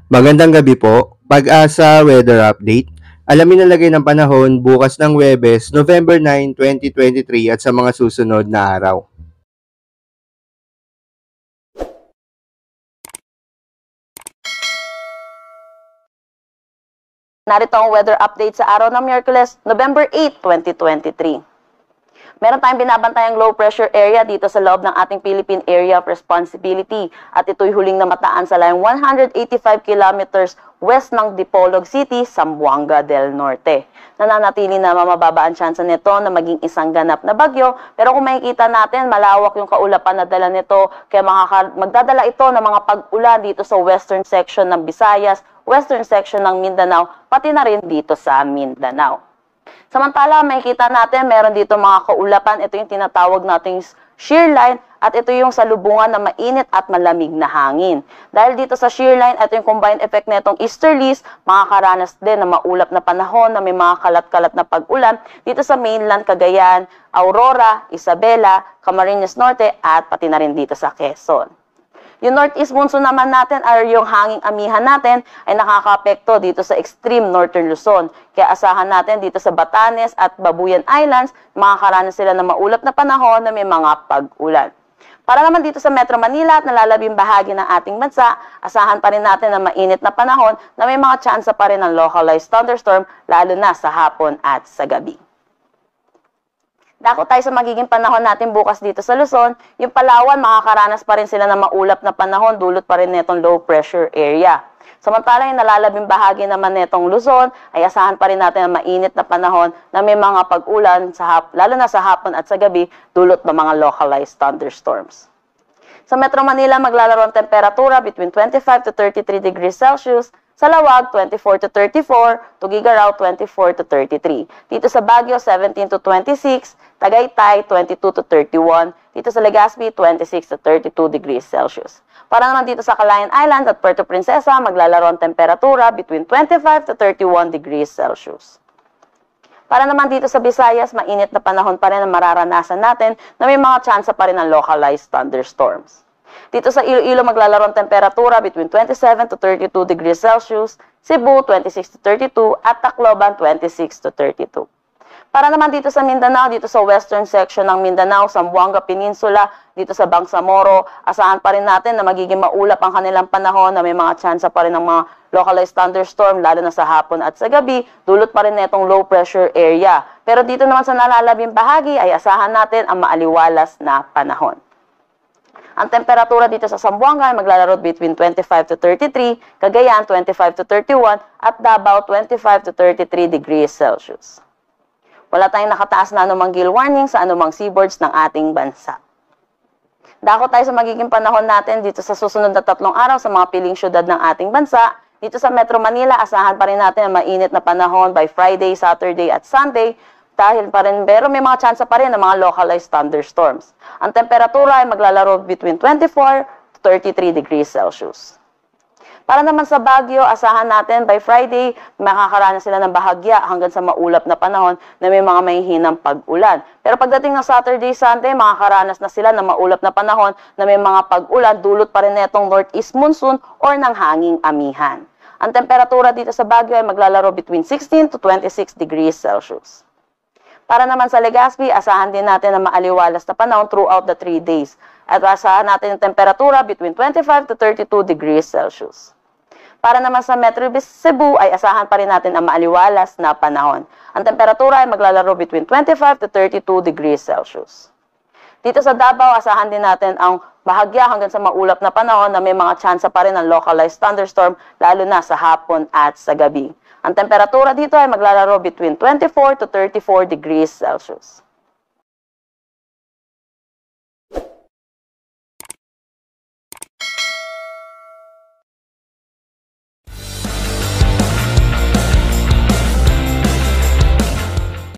Magandang gabi po. Pag-asa Weather Update. Alamin ang lagay ng panahon bukas ng Huwebes, November 9, 2023 at sa mga susunod na araw. Narito ang weather update sa araw ng Miyerkules, November 8, 2023. Meron tayong binabantayang low pressure area dito sa loob ng ating Philippine Area of Responsibility at ito'y huling namataan sa layong 185 kilometers west ng Dipolog City, Zamboanga del Norte. Nananatili na mababa ang tsansa nito na maging isang ganap na bagyo, pero kung makikita natin, malawak yung kaulapan na dala nito, kaya magdadala ito ng mga pag-ulan dito sa western section ng Visayas, western section ng Mindanao, pati na rin dito sa Mindanao. Samantala, makikita natin, meron dito mga kaulapan. Ito yung tinatawag nating shear line at ito yung salubungan na mainit at malamig na hangin. Dahil dito sa shear line, ito yung combined effect na itong easterlies, makakaranas din na maulap na panahon na may mga kalat-kalat na pag-ulan dito sa mainland Cagayan, Aurora, Isabela, Camarines Norte at pati na rin dito sa Quezon. Yung northeast monsoon naman natin ay yung hanging amihan natin ay nakaka-apekto dito sa extreme northern Luzon. Kaya asahan natin dito sa Batanes at Babuyan Islands, makakaranas sila ng maulap na panahon na may mga pag-ulan. Para naman dito sa Metro Manila at nalalabing bahagi ng ating bansa, asahan pa rin natin na mainit na panahon na may mga tsansa pa rin ng localized thunderstorm lalo na sa hapon at sa gabi. Dako tayo sa magiging panahon natin bukas dito sa Luzon. Yung Palawan, makakaranas pa rin sila ng maulap na panahon, dulot pa rin netong low pressure area. Samantala yung nalalabing bahagi naman netong Luzon, ay asahan pa rin natin ang mainit na panahon na may mga pag-ulan, lalo na sa hapon at sa gabi, dulot ng mga localized thunderstorms. Sa Metro Manila, maglalaro ang temperatura between 25 to 33 degrees Celsius, sa Lawag, 24 to 34, Tuguegarao, 24 to 33. Dito sa Baguio, 17 to 26, Tagaytay, 22 to 31. Dito sa Legazpi, 26 to 32 degrees Celsius. Para naman dito sa Calayan Island at Puerto Princesa, maglalaro ang temperatura between 25 to 31 degrees Celsius. Para naman dito sa Visayas, mainit na panahon pa rin ang mararanasan natin na may mga tsansa pa rin ng localized thunderstorms. Dito sa Iloilo, maglalaro ang temperatura between 27 to 32 degrees Celsius, Cebu 26 to 32 at Tacloban 26 to 32. Para naman dito sa Mindanao, dito sa western section ng Mindanao, Zamboanga Peninsula, dito sa Bangsamoro, asahan pa rin natin na magiging maulap ang kanilang panahon na may mga tsansa pa rin ng mga localized thunderstorm lalo na sa hapon at sa gabi, dulot pa rin netong low pressure area. Pero dito naman sa nalalabing bahagi ay asahan natin ang maaliwalas na panahon. Ang temperatura dito sa Zamboanga ay maglalaro between 25 to 33, Cagayan 25 to 31, at Davao 25 to 33 degrees Celsius. Wala tayong nakataas na anumang gale warning sa anumang seaboards ng ating bansa. Dako tayo sa magiging panahon natin dito sa susunod na 3 araw sa mga piling syudad ng ating bansa. Dito sa Metro Manila, asahan pa rin natin ang mainit na panahon by Friday, Saturday at Sunday. Dahil pa rin, pero may mga tsansa pa rin ng mga localized thunderstorms. Ang temperatura ay maglalaro between 24 to 33 degrees Celsius. Para naman sa Baguio, asahan natin by Friday, makakaranas sila ng bahagya hanggang sa maulap na panahon na may mga mahihinang pag-ulan. Pero pagdating ng Saturday, Sunday, makakaranas na sila ng maulap na panahon na may mga pag-ulan, dulot pa rin netong northeast monsoon or ng hanging amihan. Ang temperatura dito sa Baguio ay maglalaro between 16 to 26 degrees Celsius. Para naman sa Legazpi, asahan din natin na maaliwalas na panahon throughout the 3 days. At asahan natin yung temperatura between 25 to 32 degrees Celsius. Para naman sa Metro Cebu, ay asahan pa rin natin ang maaliwalas na panahon. Ang temperatura ay maglalaro between 25 to 32 degrees Celsius. Dito sa Davao, asahan din natin ang bahagya hanggang sa maulap na panahon na may mga tsansa pa rin ng localized thunderstorm lalo na sa hapon at sa gabi. Ang temperatura dito ay maglalaro between 24 to 34 degrees Celsius.